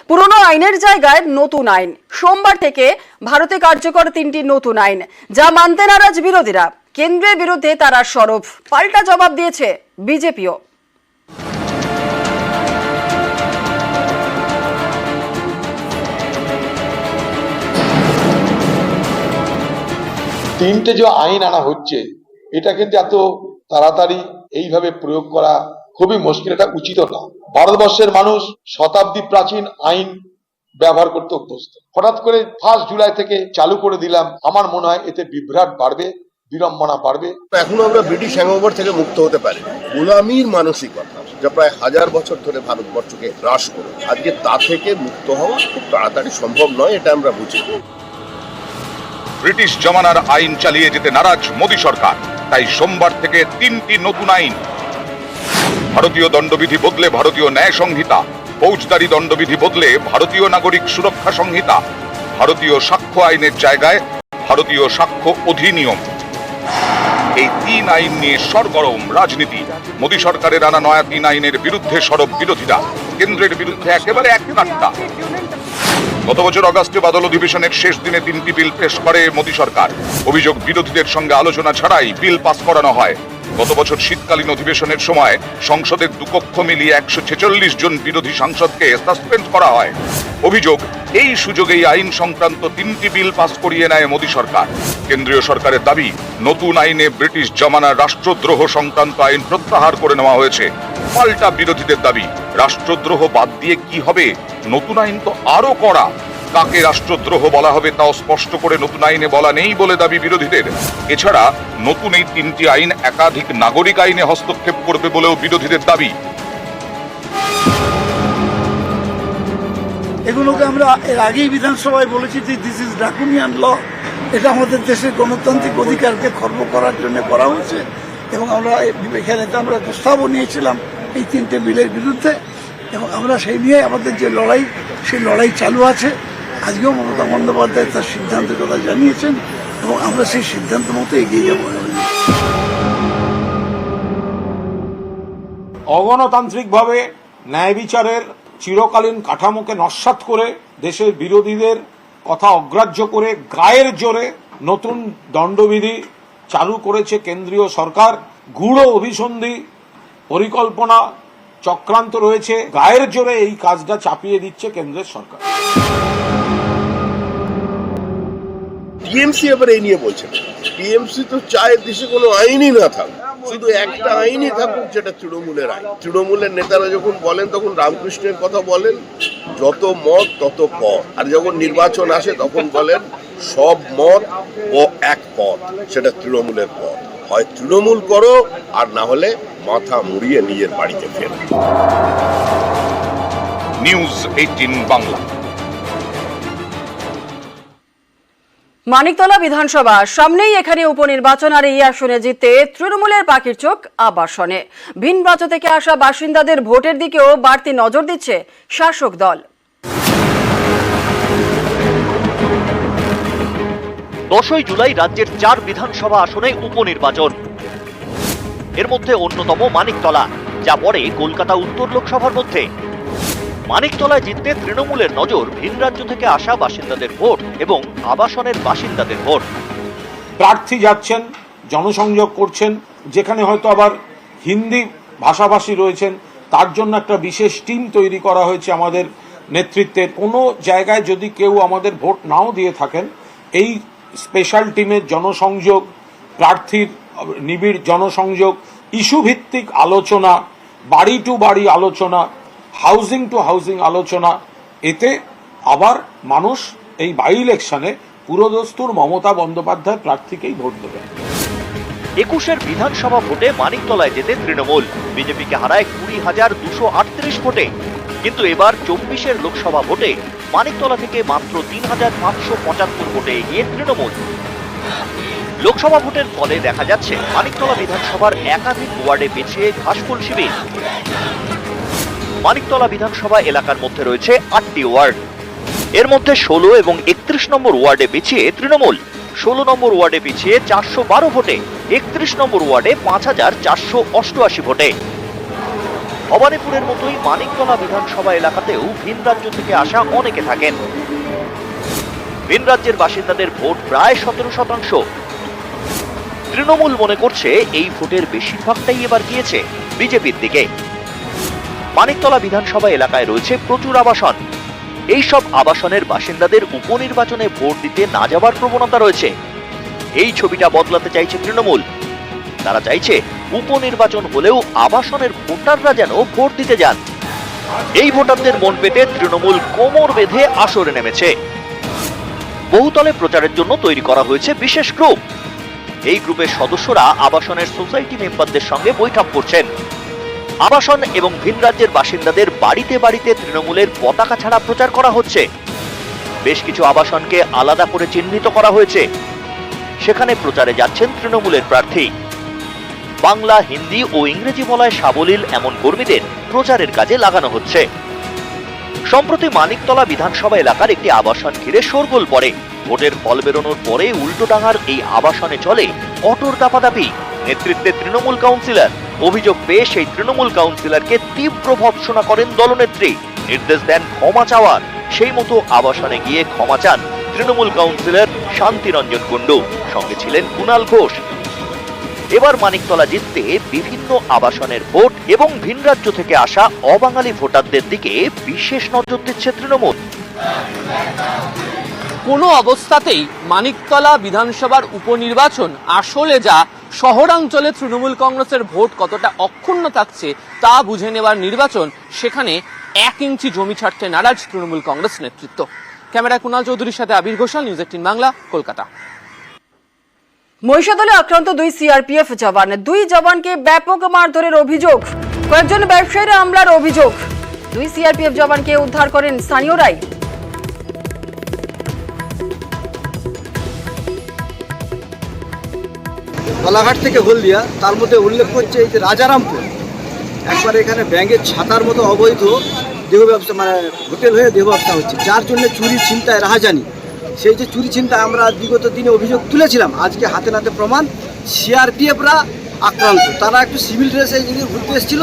পুরনো আইনের জায়গায় নতুন আইন। সোমবার থেকে ভারতে কার্যকর 3টি নতুন আইন, যা মানতে নারাজ বিরোধীরা। কেন্দ্রের বিরুদ্ধে তারা সরব। পাল্টা জবাব দিয়েছে বিজেপিও। তিনটে যে আইন আনা হচ্ছে, এটা কিন্তু এত তাড়াতাড়ি এইভাবে প্রয়োগ করা খুবই মুশকিল, এটা উচিত না। ভারতবর্ষের মানুষ শতাব্দী প্রাচীন আইন ব্যবহার করতে অভ্যস্ত। হঠাৎ করে 1 জুলাই থেকে চালু করে দিলাম, আমার মনে হয় এতে বিভ্রাট বাড়বে, বিড়ম্বনা বাড়বে। এখনো আমরা ব্রিটিশ হ্যাংওভার থেকে মুক্ত হতে পারি। গোলামির মানসিকতা যা প্রায় 1000 বছর ধরে ভারতবর্ষকে গ্রাস করে, আজকে তা থেকে মুক্ত হওয়া খুব তাড়াতাড়ি সম্ভব নয়, এটা আমরা বুঝি। ব্রিটিশ জমানার আইন চালিয়ে যেতে নারাজ মোদী সরকার, তাই সোমবার থেকে 3টি নতুন আইন। ভারতীয় দণ্ডবিধি বদলে ভারতীয় ন্যায় সংহিতা, ফৌজদারি দণ্ডবিধি বদলে ভারতীয় নাগরিক সুরক্ষা সংহিতা, ভারতীয় সাক্ষ্য আইনের জায়গায় ভারতীয় সাক্ষ্য অধিনিয়ম। এই 3 আইন নিয়ে সরগরম রাজনীতি। মোদী সরকারের আনা নয়া 3 আইনের বিরুদ্ধে সরব বিরোধীরা। কেন্দ্রের বিরুদ্ধে একেবারে এককাট্টা। গত বছর অগাস্টে বাদল অধিবেশনের শেষ দিনে 3টি বিল পেশ করে মোদী সরকার। অভিযোগ, বিরোধীদের সঙ্গে আলোচনা ছাড়াই বিল পাস করানো হয়। গত বছর শীতকালীন অধিবেশনের সময় সংসদের দুকক্ষ মিলিয়ে 146 জন বিরোধী সাংসদকে সাসপেন্ড করা হয়। অভিযোগ, এই সুযোগেই আইন সংক্রান্ত 3টি বিল পাস করিয়ে নেয় মোদী সরকার। কেন্দ্রীয় সরকারের দাবি, নতুন আইনে ব্রিটিশ জমানার রাষ্ট্রদ্রোহ সংক্রান্ত আইন প্রত্যাহার করে নেওয়া হয়েছে। পাল্টা বিরোধীদের দাবি, রাষ্ট্রদ্রোহ বাদ দিয়ে কি হবে? নতুন আইন তো আরো কড়া। কাকে রাষ্ট্রদ্রোহ বলা হবে তাও স্পষ্ট করে নতুন আইনে বলা নেই বলে দাবি বিরোধীদের। এছাড়া নতুন এই 3টি আইন একাধিক নাগরিক আইনে হস্তক্ষেপ করবে বলেও বিরোধীদের দাবি। এগুলোকে আমরা এর আগেই বিধানসভায় বলেছি যে দিস ইজ ড্রাকুনিয়ান ল। এটা আমাদের দেশের গণতান্ত্রিক অধিকারকে খর্ব করার জন্য করা হয়েছে, এবং আমরা এখানে আমরা প্রস্তাবও নিয়েছিলাম এই 3টে বিলের বিরুদ্ধে, এবং আমরা সেই নিয়ে আমাদের যে লড়াই, সেই লড়াই চালু আছে। আজকেও মমতা বন্দ্যোপাধ্যায় তার সিদ্ধান্তের কথা জানিয়েছেন, এবং আমরা সেই সিদ্ধান্ত মতো এগিয়ে যাব। অগণতান্ত্রিকভাবে ন্যায় বিচারের চিরকালীন কাঠামোকে নস্যাৎ করে, দেশের বিরোধীদের কথা অগ্রাহ্য করে, গায়ের জোরে নতুন দণ্ডবিধি চালু করেছে কেন্দ্রীয় সরকার। গূঢ় অভিসন্ধি, পরিকল্পনা, চক্রান্ত রয়েছে। গায়ের জোরে এই কাজটা চাপিয়ে দিচ্ছে কেন্দ্রের সরকার। টিএমসি এবার এই নিয়ে বলছে, টিএমসি তো চায় দেশে কোনো আইনই না থাকুক, শুধু একটা আইনই থাকুক, যেটা তৃণমূলের আইন। তৃণমূলের নেতারা যখন বলেন তখন রামকৃষ্ণের কথা বলেন, যত মত তত পথ। আর যখন নির্বাচন আসে তখন বলেন সব মত ও এক পথ, সেটা তৃণমূলের পথ। হয় তৃণমূল করো, আর না হলে মাথা মুড়িয়ে নিজের বাড়িতে ফেরো। নিউজ 18 বাংলা। মানিকতলা বিধানসভা সামনেই, এখানে উপনির্বাচন, আর এই আসনে জিততে তৃণমূলের পাখির চোখ আবাসনে। ভিন রাজ্য থেকে আসা বাসিন্দাদের ভোটের দিকেও বাড়তি নজর দিচ্ছে শাসক দল। 10ই জুলাই রাজ্যের 4 বিধানসভা আসনে উপনির্বাচন। এর মধ্যে অন্যতম মানিকতলা, যা পড়ে কলকাতা উত্তর লোকসভার মধ্যে। মানিকতলায় জিততে তৃণমূলের নজর ভিন রাজ্য থেকে আসা বাসিন্দাদের ভোট এবং আবাসনের বাসিন্দাদের ভোট। প্রার্থী যাচ্ছেন, জনসংযোগ করছেন, যেখানে হয়তো আবার হিন্দি ভাষাভাষী রয়েছেন, তার জন্য একটা বিশেষ টিম তৈরি করা হয়েছে আমাদের নেতৃত্বে। কোনো জায়গায় যদি কেউ আমাদের ভোট নাও দিয়ে থাকেন, এই স্পেশাল টিমের জনসংযোগ, প্রার্থীর নিবিড় জনসংযোগ, ইস্যু ভিত্তিক আলোচনা, বাড়ি টু বাড়ি আলোচনা, হাউজিং টু হাউজিং আলোচনা, এতে আবার মানুষ এই বাই ইলেকশনে পুরোদস্তুর মমতা বন্দ্যোপাধ্যায় প্রার্থীকেই ভোট দেবে। 21-এর বিধানসভা ভোটে মানিকতলায় যেতে তৃণমূল বিজেপিকে হারায় 20,238 ভোটে। কিন্তু এবার 24-এর লোকসভা ভোটে মানিকতলা থেকে মাত্র 3,575 ভোটে এগিয়ে তৃণমূল। লোকসভা ভোটের ফলে দেখা যাচ্ছে মানিকতলা বিধানসভার একাধিক ওয়ার্ডে পিছিয়ে ঘাসফুল শিবির। মানিকতলা বিধানসভা এলাকার মধ্যে রয়েছে 8টি ওয়ার্ড। এর মধ্যে 16 এবং 31 নম্বর ওয়ার্ডে পিছিয়ে তৃণমূল। 16 নম্বর ওয়ার্ডে পিছিয়ে 412 ভোটে, 31 নম্বর ওয়ার্ডে 5,488 ভোটে। ভবানীপুরের মতোই মানিকতলা বিধানসভা এলাকাতেও ভিন রাজ্য থেকে আসা অনেকে থাকেন। ভিন রাজ্যের বাসিন্দাদের ভোট প্রায় 17%। তৃণমূল মনে করছে এই ভোটের বেশিরভাগটাই এবার গিয়েছে বিজেপির দিকে। মানিকতলা বিধানসভা এলাকায় রয়েছে প্রচুর আবাসন। এই সব আবাসনের বাসিন্দাদের উপনির্বাচনে ভোট দিতে না যাওয়ার প্রবণতা রয়েছে। এই ছবিটা বদলাতে চাইছে তৃণমূল। তারা চাইছে উপনির্বাচন হলেও আবাসনের ভোটাররা যেন ভোট দিতে যান। এই ভোটারদের মন পেতে তৃণমূল কোমর বেঁধে আসরে নেমেছে। বহুতলে প্রচারের জন্য তৈরি করা হয়েছে বিশেষ গ্রুপ। এই গ্রুপের সদস্যরা আবাসনের সোসাইটি মেম্বারদের সঙ্গে বৈঠক করছেন। আবাসন এবং ভিন রাজ্যের বাসিন্দাদের বাড়িতে বাড়িতে তৃণমূলের পতাকা ছাড়া প্রচার করা হচ্ছে। বেশ কিছু আবাসনকে আলাদা করে চিহ্নিত করা হয়েছে। সেখানে প্রচারে যাচ্ছেন তৃণমূলের প্রার্থী। বাংলা, হিন্দি ও ইংরেজি বলায় সাবলীল এমন কর্মীদের প্রচারের কাজে লাগানো হচ্ছে। সম্প্রতি মানিকতলা বিধানসভা এলাকার একটি আবাসন ঘিরে শোরগোল পড়ে। ভোটের ফল বেরোনোর পরে উল্টোডাঙ্গার এই আবাসনে চলে অটোর দাপাদাপি। নেতৃত্বে তৃণমূল কাউন্সিলর। অভিযোগ পেয়ে সেই তৃণমূল কাউন্সিলরকে তীব্র ভর্ৎসনা করেন দলনেত্রী। নির্দেশ দেন ক্ষমা চাওয়ার। সেই মতো আবাসনে গিয়ে ক্ষমা চান তৃণমূল কাউন্সিলর শান্তিরঞ্জন কুণ্ডু। সঙ্গে ছিলেন কুণাল ঘোষ। এবার মানিকতলা জিততে বিভিন্ন আবাসনের ভোট এবং ভিন রাজ্য থেকে আসা অবাঙালি ভোটারদের দিকে বিশেষ নজর দিচ্ছে তৃণমূল। কোনো অবস্থাতেই মানিকতলা বিধানসভার উপনির্বাচন আসলে যা শহরাঞ্চলে তৃণমূল কংগ্রেসের ভোট কতটা অক্ষুণ্ণ থাকছে তা বুঝে নেওয়ার নির্বাচন। সেখানে 1 ইঞ্চি জমি ছাড়তে নারাজ তৃণমূল কংগ্রেস নেতৃত্ব। ক্যামেরায় কুণাল চৌধুরীর সাথে আবির ঘোষাল, নিউজ 18 বাংলা, কলকাতা। মহিষাদলে আক্রান্ত 2 সিআরপিএফ জওয়ান। 2 জওয়ানকে ব্যাপক মারধরের অভিযোগ। কয়েকজন ব্যবসায়ীরা হামলার অভিযোগ। 2 সিআরপিএফ জওয়ানকে উদ্ধার করেন স্থানীয়রাই। কোলাঘাট থেকে হলদিয়া, তার মধ্যে উল্লেখ করছে এই যে রাজারামপুর, একবার এখানে ব্যাঙের ছাতার মতো অবৈধ দেহ ব্যবসা, মানে হোটেল হয়ে দেহ ব্যবসা হচ্ছে, যার জন্য চুরি ছিনতাই রাহাজানি। সেই যে চুরি ছিনতাই আমরা বিগত দিনে অভিযোগ তুলেছিলাম, আজকে হাতে নাতে প্রমাণ। সিআরপিএফরা আক্রান্ত। তারা একটু সিভিল ড্রেসে যদি ঘুরতে এসেছিল,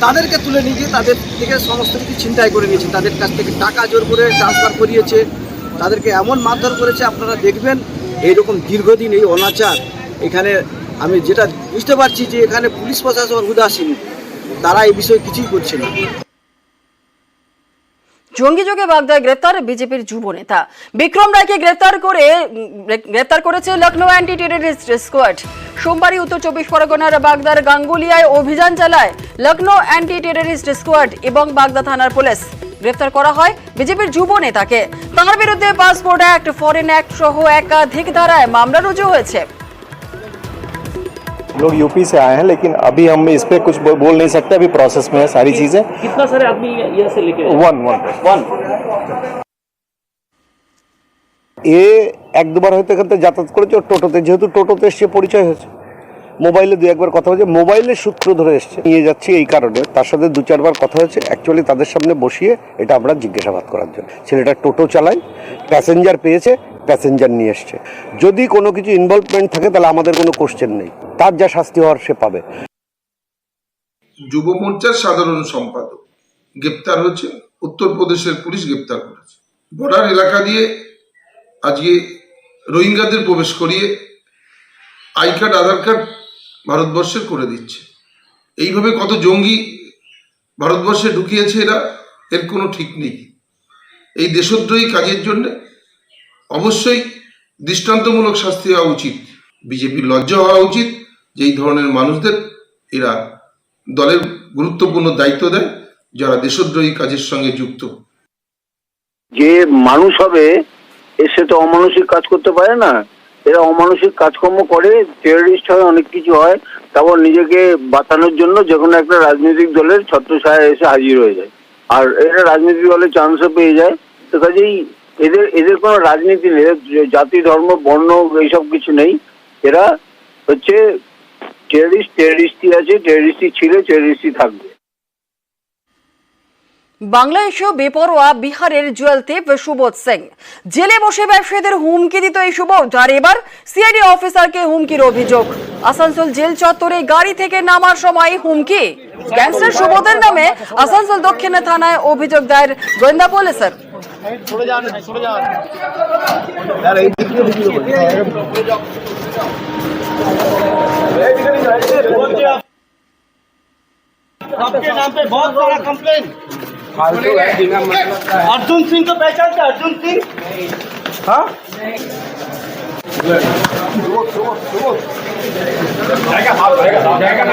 তাদেরকে তুলে নিয়ে গিয়ে তাদের থেকে সমস্ত কিছু ছিনতাই করে নিয়েছে। তাদের কাছ থেকে টাকা জোর করে ট্রান্সফার করিয়েছে, তাদেরকে এমন মারধর করেছে। আপনারা দেখবেন এইরকম দীর্ঘদিন এই অনাচার এখানে। আমি যেটা বুঝতে পারছি যে এখানে পুলিশ প্রশাসন উদাসীন, তারা এই বিষয়ে কিছুই করছে না। জঙ্গি যোগে বাগদায় গ্রেপ্তার বিজেপির যুব নেতা বিক্রম রায়কে গ্রেপ্তার করেছে লখনৌ অ্যান্টি টেররিস্ট স্কোয়াড। সোমবারই উত্তর 24 পরগনার বাগদার গাঙ্গুলিয়ায় অভিযান চালায় লখনৌ অ্যান্টি টেররিস্ট স্কোয়াড এবং বাগদা থানার পুলিশ। গ্রেপ্তার করা হয় বিজেপির যুব নেতাকে। তাঁর বিরুদ্ধে পাসপোর্ট অ্যাক্ট, ফরেন অ্যাক্ট সহ একাধিক ধারায় মামলা রুজু হয়েছে। लोग यूपी से आए हैं, लेकिन अभी हम इस पे कुछ बोल नहीं सकते, अभी प्रोसेस में है सारी चीजें। कितना सारे आदमी यहाँ से लेके वन এ 1-2বার হয়তো এখান থেকে যাতায়াত করেছে। টোটোতে, যেহেতু টোটোতে এসছে পরিচয় হয়েছে, মোবাইলে 2-1বার কথা হয়েছে, মোবাইলের সূত্র ধরে এসছে। নিয়ে যাচ্ছি এই কারণে, তার সাথে 2-4বার কথা হয়েছে অ্যাকচুয়ালি তাদের সামনে বসিয়ে এটা আমরা জিজ্ঞাসাবাদ করার জন্য। ছেলেটা টোটো চালায়, প্যাসেঞ্জার পেয়েছে, প্যাসেঞ্জার নিয়ে এসছে। যদি কোনো কিছু ইনভলভমেন্ট থাকে তাহলে আমাদের কোনো কোশ্চেন নেই, তার যা শাস্তি হওয়ার সে পাবে। যুব মোর্চার সাধারণ সম্পাদক গ্রেপ্তার হয়েছে, উত্তরপ্রদেশের পুলিশ গ্রেপ্তার করেছে। বর্ডার এলাকা দিয়ে আজকে রোহিঙ্গাদের প্রবেশ করিয়ে আই কার্ড, আধার কার্ড ভারতবর্ষের করে দিচ্ছে। এইভাবে কত জঙ্গি ভারতবর্ষে ঢুকিয়েছে এরা, এর কোনো ঠিক নেই। এই দেশদ্রোহী কাজের জন্য অবশ্যই দৃষ্টান্তমূলক শাস্তি হওয়া উচিত। বিজেপির লজ্জা হওয়া উচিত যে এই ধরনের মানুষদের এরা দলের গুরুত্বপূর্ণ দায়িত্ব দেয়, যারা দেশদ্রোহী কাজের সঙ্গে যুক্ত। যে মানুষ হবে এসে তো অমানসিক কাজ করতে পারে না। এরা অমানসিক কাজকর্ম করে, টেররিস্ট হয়, অনেক কিছু হয়, তারপর নিজেকে বাঁচানোর জন্য যে কোনো একটা রাজনৈতিক দলের ছত্রছায়ায় এসে হাজির হয়ে যায়। আর এরা রাজনৈতিক দলের চান্সও পেয়ে যায়। তো কাজেই এদের কোনো রাজনীতি নেই, জাতি, ধর্ম, বর্ণ এইসব কিছু নেই। এরা হচ্ছে টেররিস্টই আছে, টেররিস্টই ছিল, টেররিস্টই থাকবে। বাংলাদেশেও বেপরোয়া বিহারের জুয়েলদেব সুবোধ সিং। জেলে বসে ব্যবসায়ীদের হুমকি দিত এই সুবোধ, আর এবার সিআইডি অফিসারকে হুমকির অভিযোগ। আসানসোল জেল চত্বরে গাড়ি থেকে নামার সময় হুমকি। গ্যাংস্টার সুবোধের নামে আসানসোল দক্ষিণে থানায় অভিযোগ দায়ের গোয়েন্দা পুলিশের। आपके नाम पे बहुत सारा कंप्लेन। अर्जुन सिंह को पहचानते? अर्जुन सिंह हाँ जाएगा